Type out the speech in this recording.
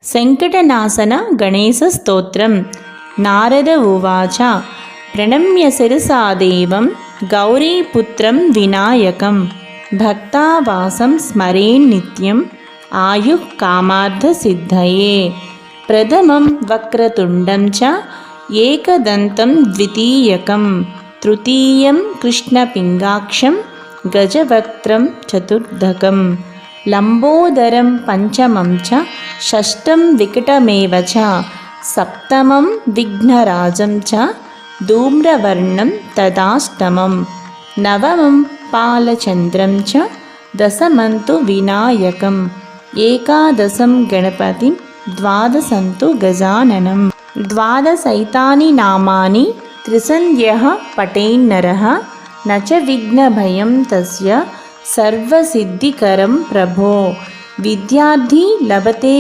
సంకటనాశన గణేశస్తోత్రం. నారద ఉవాచ ప్రణమ్య శిరసా దేవం గౌరీపుత్రం వినాయకం భక్తావాసం స్మరేన్నిత్యం ఆయుః కామార్థసిద్ధయే. ప్రథమం వక్రతుండం చ ఏకదంతం ద్వితీయకం తృతీయం కృష్ణపింగాక్షం గజవక్త్రం చతుర్థకం లంబోదరం పంచమం చ షష్టం వికటమేవ చ సప్తమం విఘ్నరాజం చ ధూమ్రవర్ణం తదాష్టమం నవమం పాలచంద్రం చ దశమంతు వినాయకం ఏకాదశం గణపతిం ద్వాదశంతు గజాననం. ద్వాదశైతాని నామాని త్రిసంధ్యః పఠేన్నరః న చ విఘ్నభయం తస్య సర్వసిద్ధికరం ప్రభో. విద్యార్థి లభతే